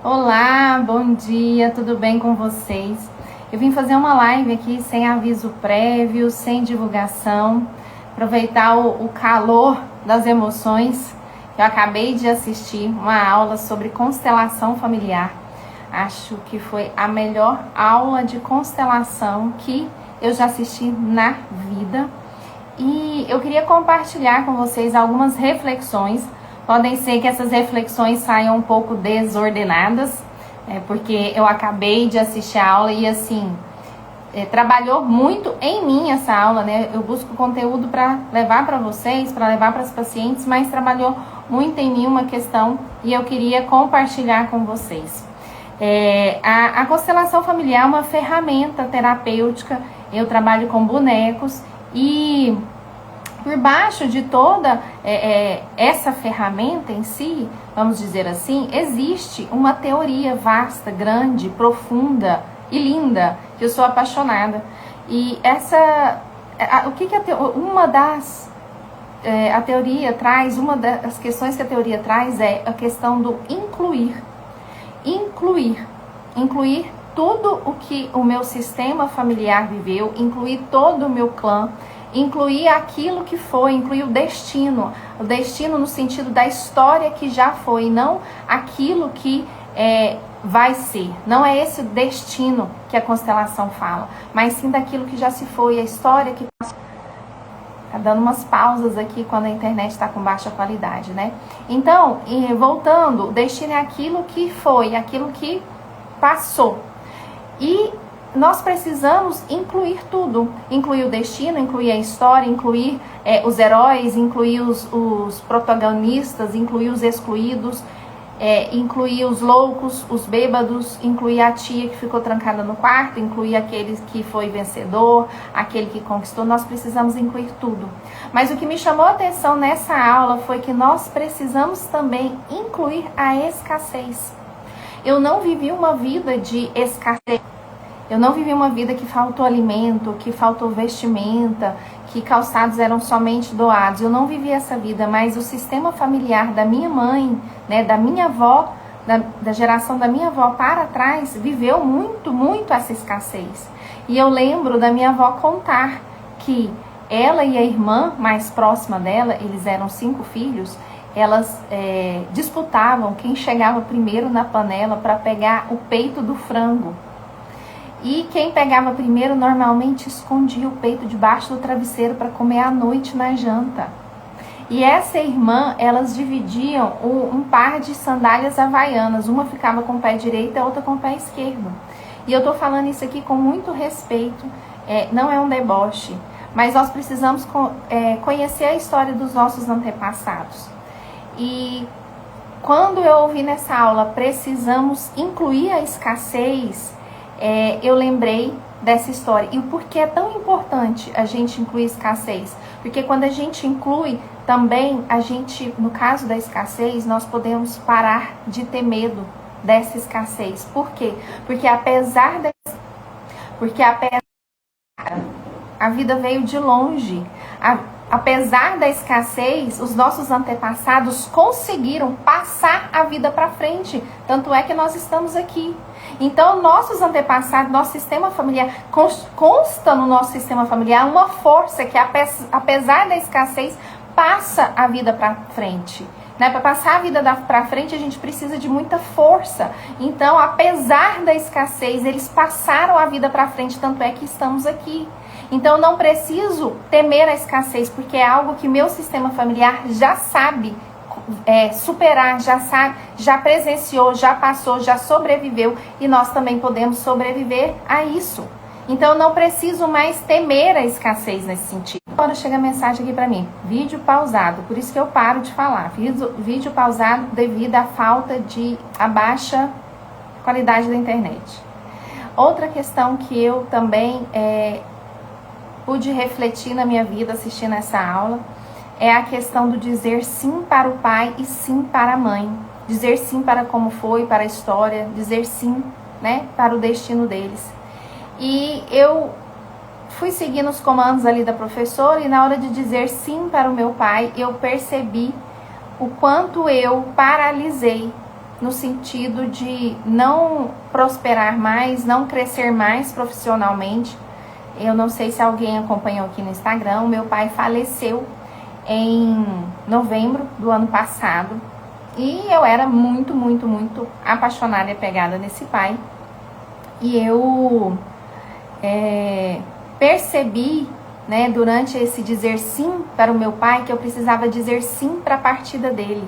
Olá, bom dia, tudo bem com vocês? Eu vim fazer uma live aqui sem aviso prévio, sem divulgação, aproveitar o calor das emoções. Eu acabei de assistir uma aula sobre constelação familiar. Acho que foi a melhor aula de constelação que eu já assisti na vida. E eu queria compartilhar com vocês algumas reflexões. Podem ser que essas reflexões saiam um pouco desordenadas, porque eu acabei de assistir a aula e assim, trabalhou muito em mim essa aula, né? Eu busco conteúdo para levar para vocês, para levar para as pacientes, mas trabalhou muito em mim uma questão e eu queria compartilhar com vocês. A constelação familiar é uma ferramenta terapêutica. Eu trabalho com bonecos e por baixo de toda essa ferramenta em si, vamos dizer assim, existe uma teoria vasta, grande, profunda e linda, que eu sou apaixonada. E a teoria traz, uma das questões que a teoria traz é a questão do incluir. Incluir tudo o que o meu sistema familiar viveu, incluir todo o meu clã, incluir aquilo que foi, incluir o destino no sentido da história que já foi, não aquilo que vai ser. Não é esse o destino que a constelação fala, mas sim daquilo que já se foi, a história que passou. Tá dando umas pausas aqui quando a internet está com baixa qualidade, né? Então, voltando, o destino é aquilo que foi, aquilo que passou. E nós precisamos incluir tudo, incluir o destino, incluir a história, incluir os heróis, incluir os protagonistas, incluir os excluídos, incluir os loucos, os bêbados, incluir a tia que ficou trancada no quarto, incluir aquele que foi vencedor, aquele que conquistou. Nós precisamos incluir tudo. Mas o que me chamou a atenção nessa aula foi que nós precisamos também incluir a escassez. Eu não vivi uma vida de escassez. Eu não vivi uma vida que faltou alimento, que faltou vestimenta, que calçados eram somente doados. Eu não vivi essa vida, mas o sistema familiar da minha mãe, né, da minha avó, da geração da minha avó para trás, viveu muito essa escassez. E eu lembro da minha avó contar que ela e a irmã mais próxima dela, eles eram 5 filhos, elas disputavam quem chegava primeiro na panela para pegar o peito do frango. E quem pegava primeiro normalmente escondia o peito debaixo do travesseiro para comer à noite na janta. E essa irmã, elas dividiam um par de sandálias havaianas. Uma ficava com o pé direito e a outra com o pé esquerdo. E eu estou falando isso aqui com muito respeito, não é um deboche. Mas nós precisamos conhecer a história dos nossos antepassados. E quando eu ouvi nessa aula, precisamos incluir a escassez, eu lembrei dessa história. E o porquê é tão importante a gente incluir escassez? Porque quando a gente inclui, também a gente, no caso da escassez, nós podemos parar de ter medo dessa escassez. Por quê? Porque apesar a vida veio de longe. Apesar da escassez, os nossos antepassados conseguiram passar a vida para frente. Tanto é que nós estamos aqui. Então, nossos antepassados, nosso sistema familiar, consta no nosso sistema familiar uma força que, apesar da escassez, passa a vida para frente. Né? Para passar a vida para frente, a gente precisa de muita força. Então, apesar da escassez, eles passaram a vida para frente, tanto é que estamos aqui. Então, não preciso temer a escassez, porque é algo que meu sistema familiar já sabe superar, já sabe, já presenciou, já passou, já sobreviveu, e nós também podemos sobreviver a isso. Então, não preciso mais temer a escassez nesse sentido. Agora chega a mensagem aqui para mim, vídeo pausado, por isso que eu paro de falar, vídeo pausado devido à à baixa qualidade da internet. Outra questão que eu também pude refletir na minha vida assistindo essa aula é a questão do dizer sim para o pai e sim para a mãe. Dizer sim para como foi, para a história, dizer sim, né, para o destino deles. E eu fui seguindo os comandos ali da professora e na hora de dizer sim para o meu pai, eu percebi o quanto eu paralisei no sentido de não prosperar mais, não crescer mais profissionalmente. Eu não sei se alguém acompanhou aqui no Instagram, o meu pai faleceu em novembro do ano passado. E eu era muito, muito, muito apaixonada e apegada nesse pai. E eu percebi, né, durante esse dizer sim para o meu pai, que eu precisava dizer sim para a partida dele.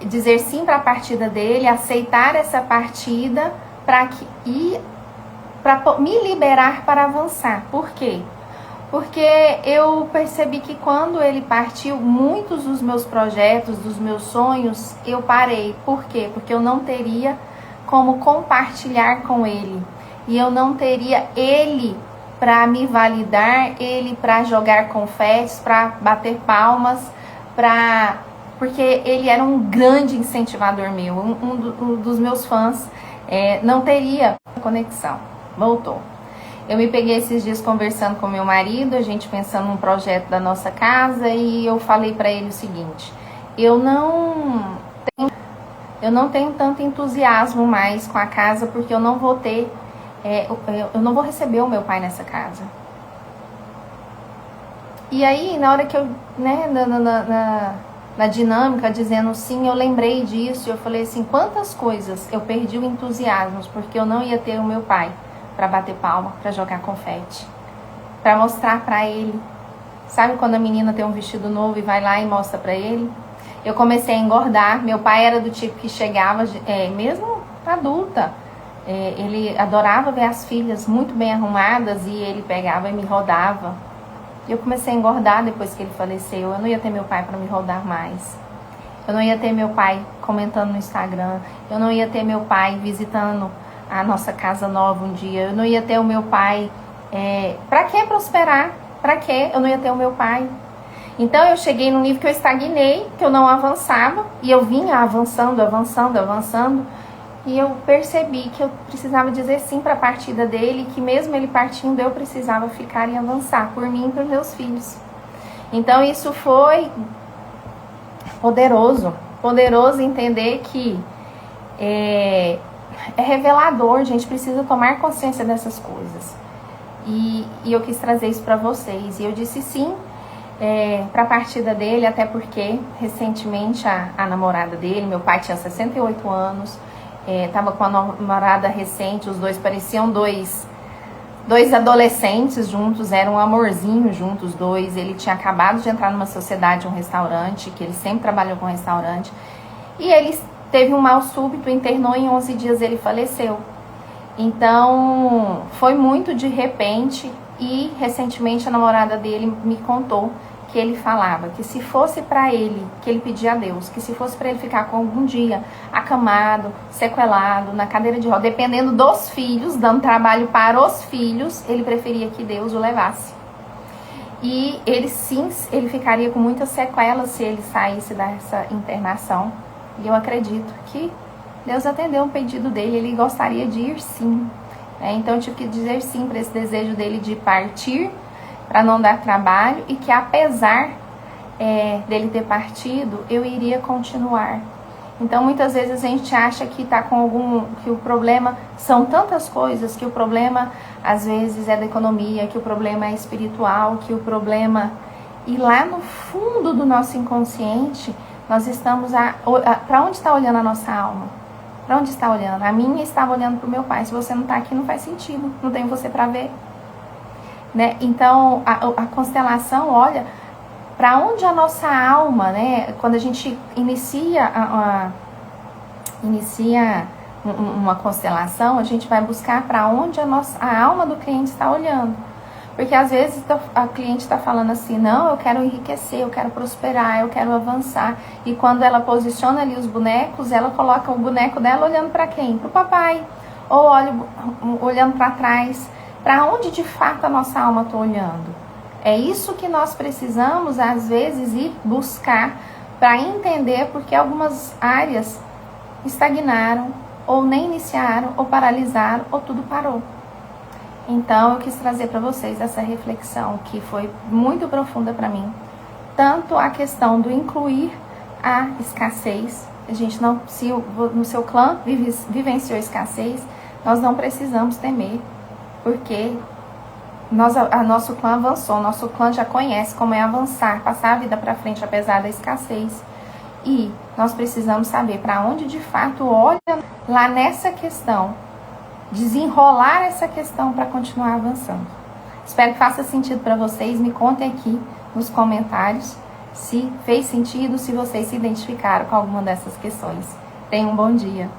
Dizer sim para a partida dele, aceitar essa partida para me liberar para avançar. Por quê? Porque eu percebi que quando ele partiu, muitos dos meus projetos, dos meus sonhos, eu parei. Por quê? Porque eu não teria como compartilhar com ele. E eu não teria ele para me validar, ele para jogar confetes, para bater palmas, porque ele era um grande incentivador meu, um dos meus fãs. Não teria conexão. Voltou. Eu me peguei esses dias conversando com meu marido, a gente pensando num projeto da nossa casa, e eu falei para ele o seguinte: eu não tenho tanto entusiasmo mais com a casa, porque eu não vou ter, eu não vou receber o meu pai nessa casa. E aí, na hora que eu, né, na dinâmica, dizendo sim, eu lembrei disso, eu falei assim, quantas coisas eu perdi o entusiasmo, porque eu não ia ter o meu pai para bater palma, para jogar confete, para mostrar para ele. Sabe quando a menina tem um vestido novo e vai lá e mostra para ele? Eu comecei a engordar. Meu pai era do tipo que chegava, mesmo adulta, ele adorava ver as filhas muito bem arrumadas e ele pegava e me rodava. Eu comecei a engordar depois que ele faleceu. Eu não ia ter meu pai para me rodar mais. Eu não ia ter meu pai comentando no Instagram. Eu não ia ter meu pai visitando a nossa casa nova um dia. Eu não ia ter o meu pai. Para que prosperar? Para que eu não ia ter o meu pai? Então eu cheguei num nível que eu estagnei, que eu não avançava, e eu vinha avançando, e eu percebi que eu precisava dizer sim para a partida dele, que mesmo ele partindo eu precisava ficar e avançar por mim e pelos meus filhos. Então isso foi poderoso entender que é revelador, gente, precisa tomar consciência dessas coisas. E eu quis trazer isso para vocês. E eu disse sim para a partida dele, até porque recentemente a namorada dele, meu pai tinha 68 anos, estava com a namorada recente, os dois pareciam dois adolescentes juntos, eram um amorzinho juntos, dois. Ele tinha acabado de entrar numa sociedade, um restaurante, que ele sempre trabalhou com restaurante, e ele teve um mal súbito, internou, em 11 dias ele faleceu. Então, foi muito de repente, e recentemente a namorada dele me contou que ele falava que se fosse para ele, que ele pedia a Deus, que se fosse para ele ficar com algum dia acamado, sequelado, na cadeira de roda, dependendo dos filhos, dando trabalho para os filhos, ele preferia que Deus o levasse. E ele sim, ele ficaria com muitas sequelas se ele saísse dessa internação. E eu acredito que Deus atendeu o pedido dele, ele gostaria de ir sim. Então eu tive que dizer sim para esse desejo dele de partir, para não dar trabalho, e que apesar dele ter partido, eu iria continuar. Então muitas vezes a gente acha que tá com que o problema são tantas coisas, que o problema às vezes é da economia, que o problema é espiritual, que o problema... E lá no fundo do nosso inconsciente, nós estamos... Para onde está olhando a nossa alma? Para onde está olhando? A minha estava olhando para o meu pai. Se você não está aqui, não faz sentido. Não tem você para ver. Né? Então, a constelação olha para onde a nossa alma, né? Quando a gente inicia uma constelação, a gente vai buscar para onde a alma do cliente está olhando. Porque às vezes a cliente está falando assim, não, eu quero enriquecer, eu quero prosperar, eu quero avançar. E quando ela posiciona ali os bonecos, ela coloca o boneco dela olhando para quem? Para o papai. Ou olhando para trás. Para onde de fato a nossa alma está olhando? É isso que nós precisamos, às vezes, ir buscar para entender porque algumas áreas estagnaram, ou nem iniciaram, ou paralisaram, ou tudo parou. Então, eu quis trazer para vocês essa reflexão que foi muito profunda para mim. Tanto a questão do incluir há escassez, a gente não, se no seu clã vivenciou escassez, nós não precisamos temer, porque nosso clã avançou, nosso clã já conhece como é avançar, passar a vida para frente apesar da escassez. E nós precisamos saber para onde de fato olha lá nessa questão, desenrolar essa questão para continuar avançando. Espero que faça sentido para vocês, me contem aqui nos comentários se fez sentido, se vocês se identificaram com alguma dessas questões. Tenham um bom dia.